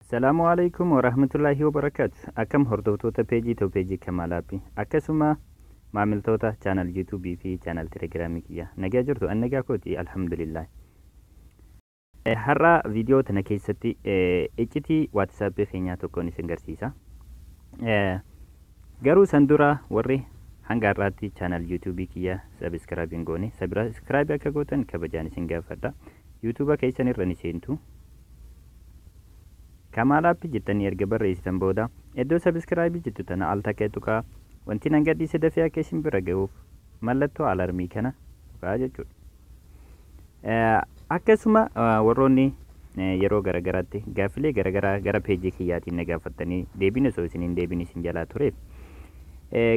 Salaamu alaikum wa rahmatullahi wa barakatuh. Akkam hordoftoota peejii ta'u peejii Kamaalaappi. Akkasuma maamiltoota chaanal YouTube fi chaanal Telegiraamii kiyya. Nagaa jirtu an nagaa kooti alhamdulillah. Har'a viidiyoo tana keessatti iccitii WhatsApp keenyaa tokkoon isin agarsiisa. Garuu san dura warri hanga har'aatti chaanal YouTube kiyya subscribe hin goone subscribe akka gootan kabajaan isin gaafadha. YouTube keessan irra ni seentu. Kamaalaappi jettanii erga barreessitan booda iddoo subscribe jettu tana al takka tuqaa wanti nan gadhiise dafee akka isin bira ga'uuf mallattoo alarmii kana tuqaa jechuudha. Akkasuma warroonni yeroo garagaraatti gaaffilee garagaraa gara peejii kiyyaatiin na gaafattanii deebiin osoo isiniin deebiin isin jalaa tureef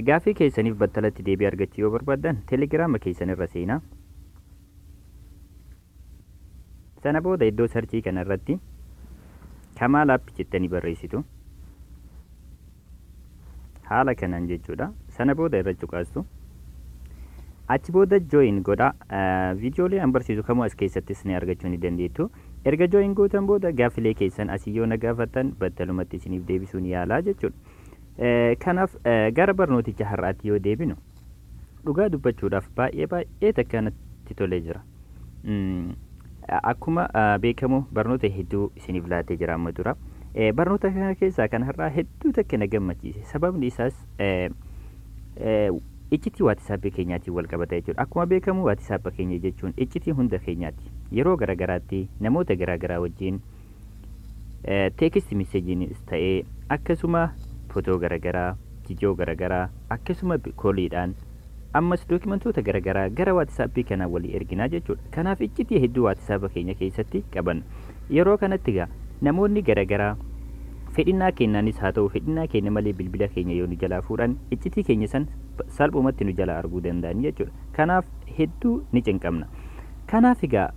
gaaffii keessaniif battalatti deebii argachuu yoo barbaadan telegiraama keessan irra seenaa. Sana booda iddoo sarchii kana irratti Kamaalaappi jettanii barreessitu. Haala kanaan jechuudha. Sana booda irra tuqaastu. Achi booda join godha. Viidiyoolee an barsiisu kamuu as keessattis ni argachuu ni dandeettu. Erga join gootan booda gaaffilee keessan asii yoo na gaafattan battalumatti isiniif deebisuu ni yaalaa jechuudha. Kanaaf gara barnooticha har'aatti yoo deebinu dhugaa dubbachuudhaaf baay'ee takka natti tolee jira. Akkuma beekamu barnoota hedduu isiniif laatee jira amma dura. Barnoota kana keessaa kan har'aa hedduu takka na gammachiise. Sababni isaas iccitii WhatsApp keenyaatiin wal qabata jechuudha. Akkuma beekamu WhatsApp keenya jechuun iccitii hunda keenyaati. Yeroo garagaraatti namoota garagaraa wajjin teekist meseejiinis ta'ee akkasuma footoo garagaraa, viidiyoo garagaraa akkasuma kooliidhaan ammas dookimentoota garagaraa gara WhatsApp kanaa walii erginaa jechuudha. Kanaaf iccitii hedduu WhatsApp keenya keessatti qaban. Yeroo kanatti egaa namoonni garagaraa fedhinnaa keenyaanis haa ta'u fedhinnaa keenya malee bilbila keenya yoo nu jalaa fuudhan iccitii keenya san salphumatti nu jalaa arguu danda'an jechuudha. Kanaaf hedduu ni cinqamna. Kanaaf egaa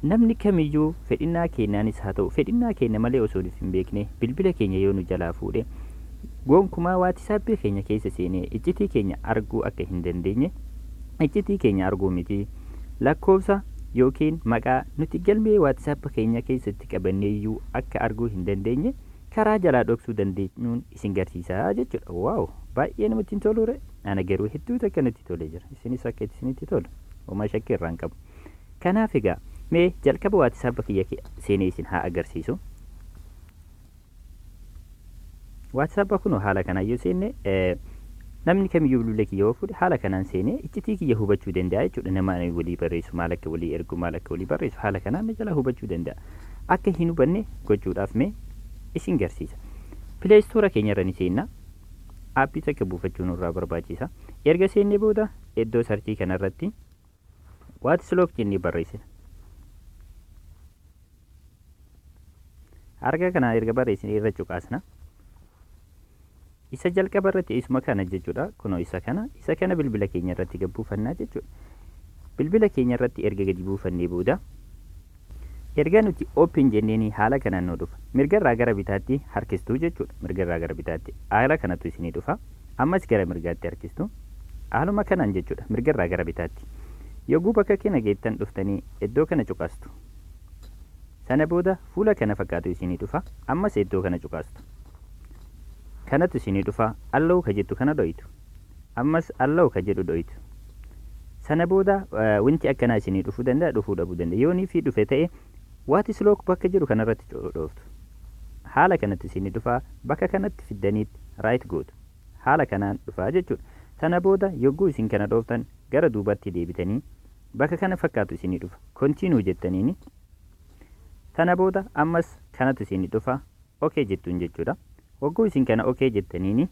namni kamiyyuu fedhinnaa keenyaanis haa ta'u fedhinnaa keenya malee osoo hin beekne bilbila keenya yoo nu jalaa fuudhe gonkumaa WhatsApp keenya keessa seenee iccitii keenya arguu akka hin dandeenye iccitii keenya arguu miti lakkoofsa yookiin maqaa nuti galmee WhatsApp keenya keessatti qabanneeyyuu akka arguu hin dandeenye karaa jalaa dhoksuu dandeenyuun isin garsiisaa jechuudha. Waaw baay'ee namatti tolure. Ana garuu hedduu takka natti tolee jira. Isinis akka isinitti tolu homaa shakkii irraan qabu. Kanaaf egaa mee jalqaba WhatsApp kiyya seenee isin haa agarsiisu. WhatsApp kun haala kanaan yoo seenne namni kamiyyuu bilbila kiyya yoo fuudhe haala kanaan seenee iccitii kiyya hubachuu danda'a jechuudha. Nama walii barreessu maal akka walii ergu maal akka walii barreessu haala kanaan na jalaa hubachuu danda'a. Akka hin hubanne gochuudhaaf mee isin garsiisa. Play Store keenya irra ni seenna. Aappii takka buufachuu nurraa barbaachisa. Erga seennee booda iddoo sarchii kana irratti WhatsApp jennee barreessina. Harka kana erga barreessinee irra cuqaasna. Isa jalqaba irratti isuma kana jechuudha. Kunoo isa kana bilbila keenya irratti gad buufannaa jechuudha. Bilbila keenya irratti erga gadi buufannee booda erga nuti open jenneeni haala kanaan nu dhufa. Mirga irraa gara bitaatti harkistuu jechuudha. Mirga irraa gara bitaatti haala kanatu isinii dhufa. Ammas gara mirgaatti harkistuu. Haaluma kanaan jechuudha. Mirga irraa gara bitaatti. Yogguu bakka kana geettan dhuftanii iddoo kana cuqaastu. Sana booda fuula kana fakkaatu isinii dhufa. Ammas iddoo kana cuqaastu. Kanatu isinii dhufa. Allow ka jettu kana dho'itu. Ammas allow ka jedhu dho'itu. Sana booda wanti akkanaa isinii dhufuu danda'a dhufuu dhabuu danda'a. Yoo ni fi dhufe ta'e WhatsApp bakka jedhu kanarratti dhooftu. Haala kanatti isinii dhufa. Bakka kanatti fiddaniitti right gootu. Haala kanaan dhufaa jechuudha. Sana booda yogguu isin kana dhooftan gara duubatti deebitanii bakka kana fakkaatu isinii dhufa. Continue jettaniini. Sana booda ammas kanatu isinii dhufa. Okay jettuun jechuudha. Wagguu isin kana okay jettaniini.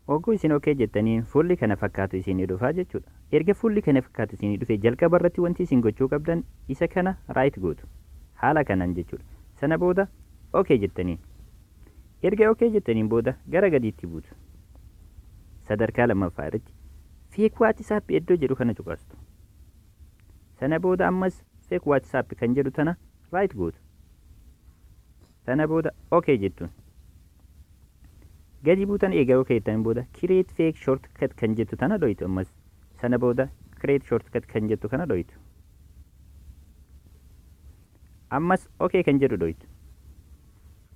Wagguu isin okay jettaniin fuulli kana fakkaatu isinii dhufaa jechuudha. Erga fuulli kana fakkaatu isinii dhufe jalqaba irratti wanti isin gochuu qabdan isa kana right gootu. Haala kanaan jechuudha. Sana booda okay jettaniin. Erga okay jettaniin booda gara gadiitti buutu. Sadarkaa lammaffaa irratti fake WhatsApp iddoo jedhu kana cuqaastu. Sana booda ammas fake WhatsApp kan jedhu tana right gootu. Sana booda okay jettuun. Gadi buutan eegaa okay jettaniin booda create fake shortcut kan jettu tana dho'itu ammas. Sana booda create shortcut kan jettu kana dho'itu. Ammas okay kan jedhu dho'itu.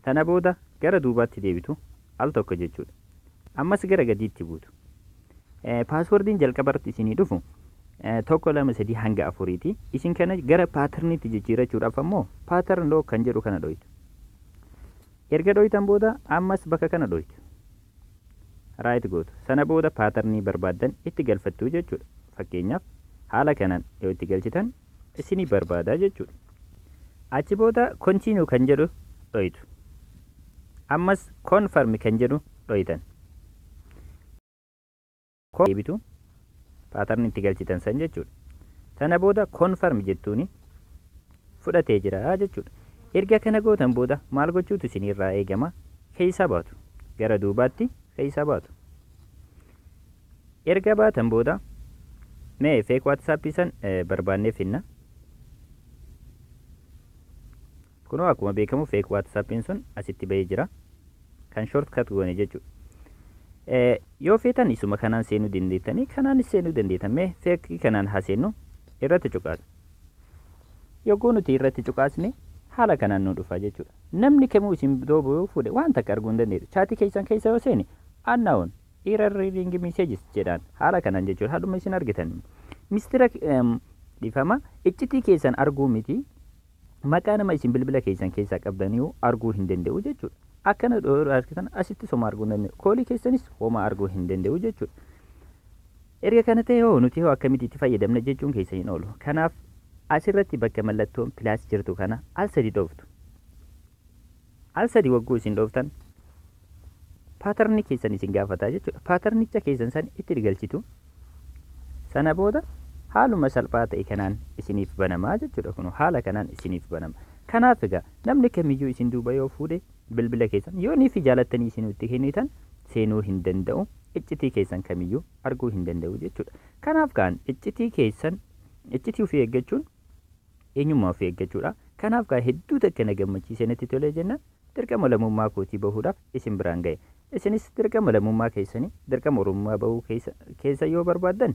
Tana booda gara duubaatti deebitu al tokko jechuudha. Ammas gara gadiitti buutu. Paaswordiin jalqabarratti isinii dhufu 1 2 3 hanga 4ti. Isin kana gara paaterniitti jijjiirachuudhaaf ammoo paattern lock kan jedhu kana dhoytu. Erga dhoytan booda ammas bakka kana dhoytu. Raayit gootu. Sana booda paatternii barbaaddan itti galfattu jechuudha. Fakkeenyaaf haala kanaan yoo itti galchitan isinii barbaadaa jechuudha. Achi booda continue kan jedhu dhoytu. Ammas confirm kan jedhu dhoytan. Deebitu paatternii itti galchitan san jechuudha. Sana booda confirm jettuuni fudhatee jira jechuudha. Erga kana gootan booda maal gochuutu isinirraa eegama? Keessa baatu. Gara duubaatti keessa baatu. Erga baatan booda mee feek waatsaappii san barbaannee finna. Kunoo akkuma beekamu feek waatsaappiin sun asitti bahee jira. Kan shortcut goone jechuudha. Yoo feetan isuma kanaan seenuu dandeettanii kanaanis seenuu dandeettan. Mee feekii kanaan haa seennu irratti cuqaasa. Yogguu nuti irratti cuqaasne haala kanaan nu dhufa jechuudha. Namni kamuu isin dooboo fuudhe waan takka arguu hin dandeessu. Chaatii keessan keessa yoo seeni unknown error reading messages jedhaan haala kanaan jechuudha. Haaluma isin argitan. Mistira dhifama iccitii keessan arguu miti maqaa nama isin bilbila keessan keessaa qabdanii arguu hin danda'u jechuudha. Akkana argitan asitti soma arguu hin danda'u. Koolii keessanis homa arguu hin danda'u jechuudha. Erga kana ta'e hoo nuti hoo akkamitti itti fayyadamna jechuun keessa hin oolu. Kanaaf asirratti bakka mallattoon pilaas jirtu kana al 3 dhooftu. Al 3 wagguu isin dhooftan paatternii keessan isin gaafataa jechuudha. Paaternicha keessan san itti galchitu. Sana booda haaluma salphaa ta'e kanaan isiniif banamaa jechuudha. Kun haala kanaan isiniif banama. Kanaaf egaa namni kamiyyuu isin duuba yoo fuudhe bilbila keessan yoo niifi jaalattanii isinitti kennitan seenuu hin danda'u. Iccitii keessan kamiyyuu arguu hin danda'u jechuudha. Kanaaf kaan iccitii keessan iccitii ofii eeggachuun eenyummaa ofii eeggachuudha. Kanaaf kaa hedduu takka na gammachiisee natti tolee jennaan dirqama lammummaa kootii bahuudhaaf isin biraan ga'e. Isinis dirqama lammummaa keessanii dirqama oromummaa bahuu keessa yoo barbaaddan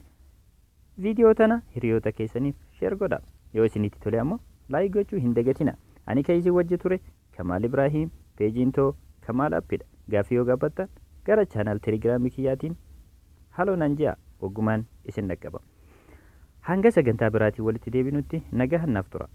viidiyoo tana hiriyoota keessaniif sheer godhaa. Yoo isinitti tole ammoo laayik gochuu hin dagatina. Ani kan isin wajji ture Kamaal Ibraahim peejiin too Kamaal Appidha. Gaaffii yoo gaafatan gara chaanaal telegiraamii kiyyaatiin haloo nan ji'a oggumaan isin dhaqqaba. Hanga sagantaa biraatiin walitti deebinutti nagaan naaf tura.